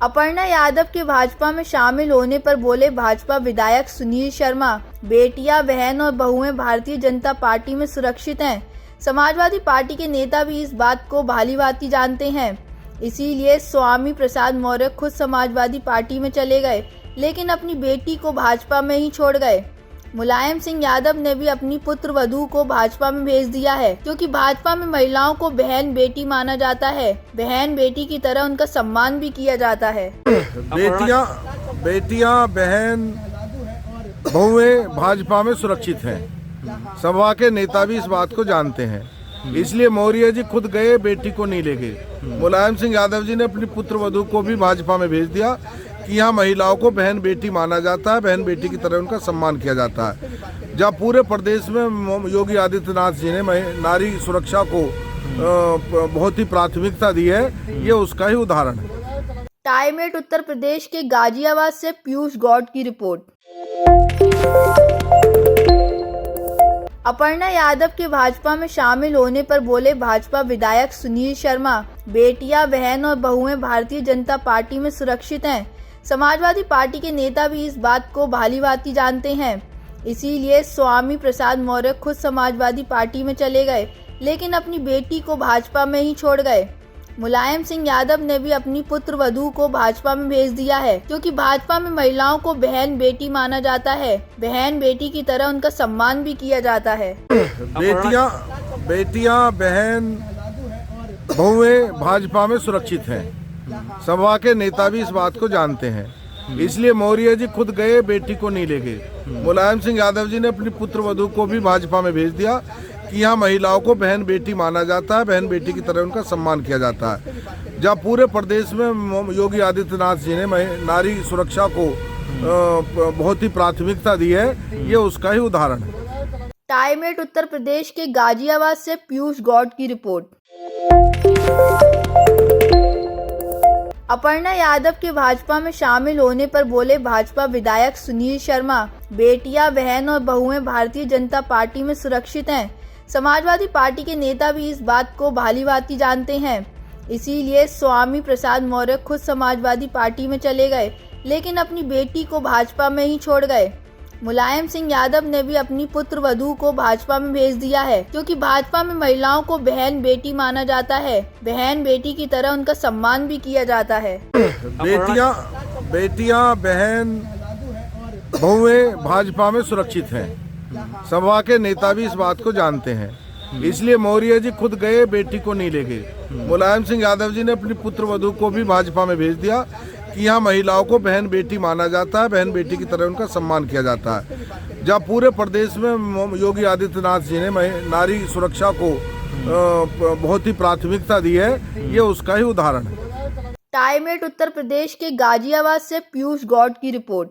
अपर्णा यादव के भाजपा में शामिल होने पर बोले भाजपा विधायक सुनील शर्मा, बेटियां, बहन और बहुएं भारतीय जनता पार्टी में सुरक्षित हैं। समाजवादी पार्टी के नेता भी इस बात को भालीभांति जानते हैं। इसीलिए स्वामी प्रसाद मौर्य खुद समाजवादी पार्टी में चले गए, लेकिन अपनी बेटी को भाजपा में ही छोड़ गए। मुलायम सिंह यादव ने भी अपनी पुत्र वधू को भाजपा में भेज दिया है, क्योंकि भाजपा में महिलाओं को बहन बेटी माना जाता है। बहन बेटी की तरह उनका सम्मान भी किया जाता है। बेटियां, बहन, बहुएं भाजपा में सुरक्षित हैं। सभा के नेता भी इस बात को जानते हैं। इसलिए मौर्य जी खुद गए, बेटी को नहीं ले गए। मुलायम सिंह यादव जी ने अपनी पुत्र वधू को भी भाजपा में भेज दिया कि यहाँ महिलाओं को बहन बेटी माना जाता है, बहन बेटी की तरह उनका सम्मान किया जाता है। जब पूरे प्रदेश में योगी आदित्यनाथ जी ने नारी सुरक्षा को बहुत ही प्राथमिकता दी है, ये उसका ही उदाहरण है। टाइमेट उत्तर प्रदेश के गाजियाबाद से पीयूष गौड़ की रिपोर्ट। अपर्णा यादव के भाजपा में शामिल होने पर बोले भाजपा विधायक सुनील शर्मा, बेटियां, बहन और बहुएं भारतीय जनता पार्टी में सुरक्षित हैं। समाजवादी पार्टी के नेता भी इस बात को भालीभांति जानते हैं। इसीलिए स्वामी प्रसाद मौर्य खुद समाजवादी पार्टी में चले गए, लेकिन अपनी बेटी को भाजपा में ही छोड़ गए। मुलायम सिंह यादव ने भी अपनी पुत्र वधू को भाजपा में भेज दिया है, क्योंकि भाजपा में महिलाओं को बहन बेटी माना जाता है। बहन बेटी की तरह उनका सम्मान भी किया जाता है। बेटियां, बहन, बहुएं भाजपा में सुरक्षित हैं। सभा के नेता भी इस बात को जानते हैं। इसलिए मौर्य जी खुद गए, बेटी को नहीं ले गए। मुलायम सिंह यादव जी ने अपनी पुत्र वधू को भी भाजपा में भेज दिया कि यहाँ महिलाओं को बहन बेटी माना जाता है, बहन बेटी की तरह उनका सम्मान किया जाता है। जब पूरे प्रदेश में योगी आदित्यनाथ जी ने नारी सुरक्षा को बहुत ही प्राथमिकता दी है, ये उसका ही उदाहरण है। टाइमेट उत्तर प्रदेश के गाजियाबाद से पीयूष गौड़ की रिपोर्ट। अपर्णा यादव के भाजपा में शामिल होने पर बोले भाजपा विधायक सुनील शर्मा, बेटियां, बहन और बहुएं भारतीय जनता पार्टी में सुरक्षित हैं। समाजवादी पार्टी के नेता भी इस बात को भालीभांति जानते हैं। इसीलिए स्वामी प्रसाद मौर्य खुद समाजवादी पार्टी में चले गए, लेकिन अपनी बेटी को भाजपा में ही छोड़ गए। मुलायम सिंह यादव ने भी अपनी पुत्र वधू को भाजपा में भेज दिया है, क्योंकि भाजपा में महिलाओं को बहन बेटी माना जाता है। बहन बेटी की तरह उनका सम्मान भी किया जाता है। बेटियां, बहन, बहुएं भाजपा में सुरक्षित हैं। सभा के नेता भी इस बात को जानते हैं। इसलिए मौर्य जी खुद गए, बेटी को नहीं ले गए। मुलायम सिंह यादव जी ने अपनी पुत्र वधू को भी भाजपा में भेज दिया कि यहाँ महिलाओं को बहन बेटी माना जाता है, बहन बेटी की तरह उनका सम्मान किया जाता है। जब पूरे प्रदेश में योगी आदित्यनाथ जी ने नारी सुरक्षा को बहुत ही प्राथमिकता दी है, ये उसका ही उदाहरण है। टाइमेट उत्तर प्रदेश के गाजियाबाद से पीयूष गौड़ की रिपोर्ट।